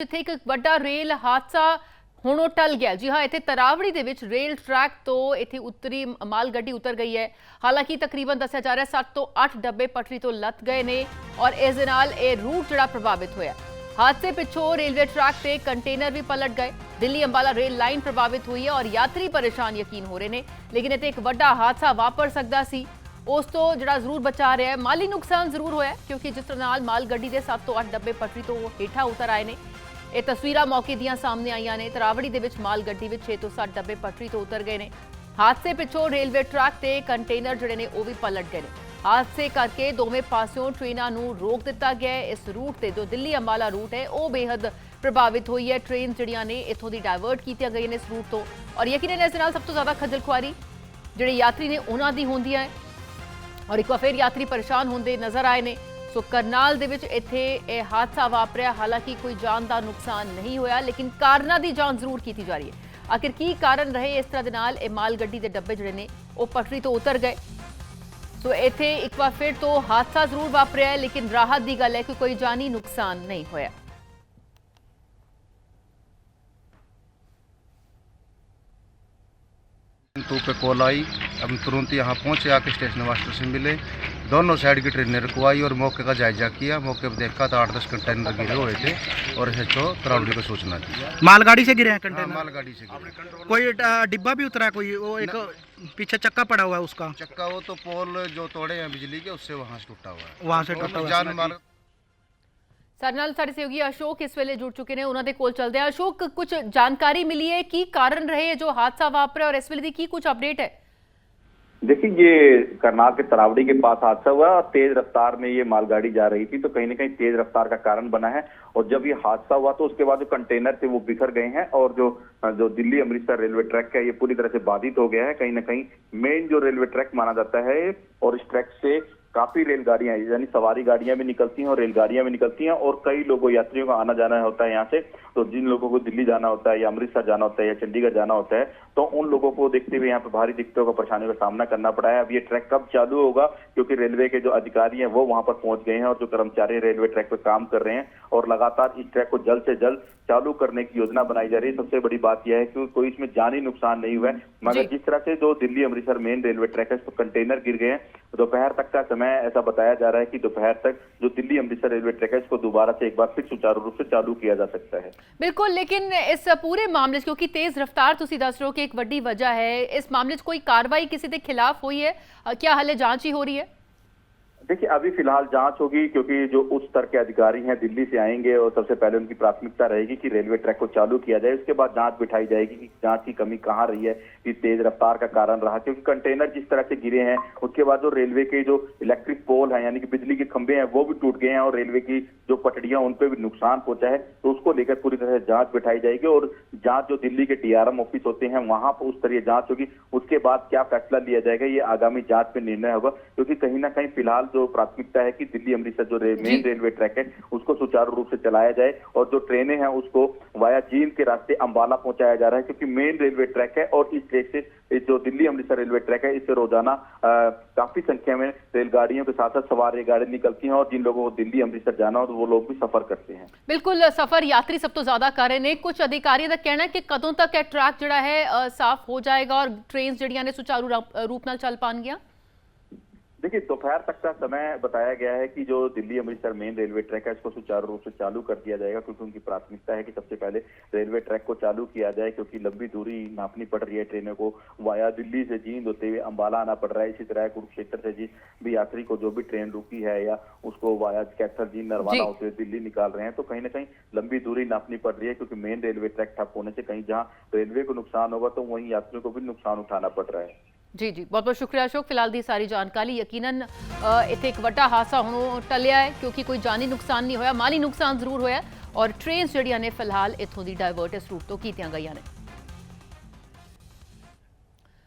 ਜਿੱਥੇ ਇੱਕ ਵੱਡਾ ਰੇਲ ਹਾਦਸਾ ਹੁਣ ਉਹ ਟਲ ਗਿਆ। ਜੀ ਹਾਂ, ਇੱਥੇ ਤਰਾਵੜੀ ਦੇ ਵਿੱਚ ਰੇਲ ਟਰੈਕ ਤੋਂ ਇੱਥੇ ਉੱਤਰੀ ਮਾਲ ਗੱਡੀ ਉਤਰ ਗਈ ਹੈ। ਹਾਲਾਂਕਿ ਤਕਰੀਬਨ ਦੱਸਿਆ ਜਾ ਰਿਹਾ 7 ਤੋਂ 8 ਡੱਬੇ ਪਟਰੀ ਤੋਂ ਲੱਥ ਗਏ ਨੇ ਔਰ ਇਸ ਦੇ ਨਾਲ ਇਹ ਰੂਟ ਜਿਹੜਾ ਪ੍ਰਭਾਵਿਤ ਹੋਇਆ। हादसे पिछों रेलवे ट्रैक पे कंटेनर भी पलट गए। दिल्ली अंबाला रेल लाइन प्रभावित हुई है और यात्री परेशान यकीन हो रहे ने, लेकिन इत्थे एक वड्डा हादसा वापर सकदा सी उस तो जिहड़ा जरूर बचा रहा है। माली नुकसान जरूर होया क्योंकि जिस तरह नाल माल गड्डी दे 7 तो 8 डब्बे पटरी तो हेठा उतर आए ने। ये तस्वीरां मौके दियां सामने आईयां ने। तरावड़ी दे विच माल गड्डी विच 6 तो 7 डब्बे पटरी तो उतर गए ने। हादसे पिछों रेलवे ट्रैक ते कंटेनर जिहड़े ने वो भी पलट गए ने। हादसे करके दोवें पासों ट्रेनां नूं रोक दिता गया है। इस रूट ते जो दिल्ली अंबाला रूट है वो बेहद प्रभावित हुई है। ट्रेन जिहड़ियां ने इत्थों दी डाइवर्ट कीतियां गईयां ने इस रूट तो और यकीनन इस नाल सब तो ज़्यादा खज्जल खुआरी जिहड़े यात्री ने उन्हां दी होंदी है और एक बार फिर यात्री परेशान होंदे नज़र आए ने। सो करनाल दे विच इत्थे यह हादसा वापरिया। हालांकि कोई जान का नुकसान नहीं होया, लेकिन कारणा की जांच जरूर की जा रही है। आखिर की कारण रहे इस तरह दे नाल ये माल गड्डी के डब्बे जिहड़े ने वो पटरी तो उतर गए। सो इत्थे एक बार फिर तो हादसा जरूर वापरिया है, लेकिन राहत की गल है कि कोई जानी नुकसान नहीं होया। तो पे कॉल आई, हम तुरंत यहाँ पहुँचे, आके स्टेशन मास्टर से मिले। दोनों साइड की ट्रेनें रुकवाई और मौके का जायजा किया। मौके पर देखा तो 8-10 कंटेनर गिरे हुए थे और एसएचओ तरावड़ी को सूचना दी। मालगाड़ी से गिरे हैं कंटेनर? मालगाड़ी से गिरे। कोई डिब्बा भी उतरा? कोई वो एक पीछे चक्का पड़ा हुआ है उसका? चक्का वो तो पोल जो तोड़े हैं बिजली के उससे वहाँ से टूटा हुआ है। वहाँ से टूटा हुआ जान माल ਸਾਡੇ ਨਾਲ ਸਾਡੇ सहयोगी अशोक इस वेले जुड़ चुके हैं, उन्होंने कोल चलते हैं। अशोक, कुछ जानकारी मिली है की कारण रहे जो हादसा वापरे और इस वेले की कुछ अपडेट है? देखिए, ये करनाल के तरावड़ी के पास हादसा हुआ। तेज रफ्तार में ये मालगाड़ी जा रही थी तो कहीं ना कहीं तेज रफ्तार का कारण बना है और जब ये हादसा हुआ तो उसके बाद जो कंटेनर थे वो बिखर गए हैं और जो दिल्ली अमृतसर रेलवे ट्रैक है ये पूरी तरह से बाधित हो गया है। कहीं ना कहीं मेन जो रेलवे ट्रैक माना जाता है और इस ट्रैक से काफी रेलगाड़ियां यानी सवारी गाड़ियां भी निकलती हैं और रेलगाड़ियां भी निकलती हैं और कई लोगों यात्रियों का आना जाना होता है यहाँ से। तो जिन लोगों को दिल्ली जाना होता है या अमृतसर जाना होता है या चंडीगढ़ जाना होता है तो उन लोगों को देखते हुए यहाँ पे भारी दिक्कतों का परेशानियों का सामना करना पड़ा है। अब ये ट्रैक कब चालू होगा, क्योंकि रेलवे के जो अधिकारी हैं वो वहां पर पहुंच गए हैं और जो कर्मचारी रेलवे ट्रैक पे काम कर रहे हैं और लगातार इस ट्रैक को जल्द से जल्द चालू करने की योजना बनाई जा रही है। सबसे बड़ी बात यह है कि कोई इसमें जानी नुकसान नहीं हुआ है, मगर जिस तरह से जो Delhi Amritsar main railway track है इस पर कंटेनर गिर गए हैं। दोपहर तक का समय ऐसा बताया जा रहा है कि दोपहर तक जो दिल्ली अमृतसर रेलवे ट्रैक है इसको दोबारा से एक बार फिर सुचारू रूप से चालू किया जा सकता है। बिल्कुल, लेकिन इस पूरे मामले क्योंकि तेज रफ्तार तुसी दस रहे हो कि एक बड़ी वजह है, इस मामले कोई कार्रवाई किसी के खिलाफ हुई है? क्या हाले जांच ही हो रही है? देखिए, अभी फिलहाल जांच होगी क्योंकि जो उच्च स्तर के अधिकारी हैं दिल्ली से आएंगे और सबसे पहले उनकी प्राथमिकता रहेगी कि रेलवे ट्रैक को चालू किया जाए। उसके बाद जांच बिठाई जाएगी कि जांच की कमी कहाँ रही है, कि तेज रफ्तार का कारण रहा, क्योंकि कंटेनर जिस तरह से गिरे हैं उसके बाद जो रेलवे के जो इलेक्ट्रिक पोल है यानी कि बिजली के खंभे हैं वो भी टूट गए हैं और रेलवे की जो पटड़ियां उन पर भी नुकसान पहुंचा है। तो उसको लेकर पूरी तरह से जांच बिठाई जाएगी और जांच जो दिल्ली के डीआरएम ऑफिस होते हैं वहां पर उस तरह जांच होगी। उसके बाद क्या फैसला लिया जाएगा ये आगामी जांच में निर्णय होगा, क्योंकि कहीं ना कहीं फिलहाल जो प्राथमिकता है कि दिल्ली अमृतसर जो मेन रेलवे ट्रैक है उसको सुचारू रूप से चलाया जाए और जो ट्रेनें हैं उसको वाया जींद के रास्ते अंबाला पहुंचाया जा रहा है, क्योंकि मेन रेलवे ट्रैक है और इस ट्रैक से जो दिल्ली अमृतसर रेलवे ट्रैक है इससे रोजाना काफी संख्या में रेलगाड़ियों के साथ साथ सवार रेलगाड़ी निकलती हैं और जिन लोगों को दिल्ली अमृतसर जाना हो तो वो लोग भी सफर करते हैं। बिल्कुल, सफर यात्री सब तो ज्यादा कर रहे हैं। कुछ अधिकारियों का कहना है कि कदों तक यह ट्रैक जिहड़ा है साफ हो जाएगा और ट्रेन जिहड़ियां ने सुचारू रूप नाल चल पाएंगियां? देखिए, दोपहर तक का समय बताया गया है कि जो Delhi Amritsar main railway track है इसको सुचारू रूप से चालू कर दिया जाएगा, क्योंकि उनकी प्राथमिकता है कि सबसे पहले रेलवे ट्रैक को चालू किया जाए, क्योंकि लंबी दूरी नापनी पड़ रही है ट्रेनों को। वाया दिल्ली से जींद होते हुए अंबाला आना पड़ रहा है। इसी तरह कुरुक्षेत्र से जिस भी यात्री को जो भी ट्रेन रुकी है या उसको वाया कैथर जींद नरवाना होते हुए दिल्ली निकाल रहे हैं तो कहीं ना कहीं लंबी दूरी नापनी पड़ रही है, क्योंकि मेन रेलवे ट्रैक ठप होने से कहीं जहाँ रेलवे को नुकसान होगा तो वहीं यात्रियों को भी नुकसान उठाना पड़ रहा है। जी जी, बहुत बहुत शुक्रिया अशोक। फिलहाल दी सारी जानकारी। यकीनन इत्थे एक वड्डा हादसा हुणों टलिया है क्योंकि कोई जानी नुकसान नहीं होया, माली नुकसान जरूर होया और ट्रेन जिहड़ियां ने फिलहाल इत्थों दी डाइवर्ट इस रूट तो कीतियां गईयां ने।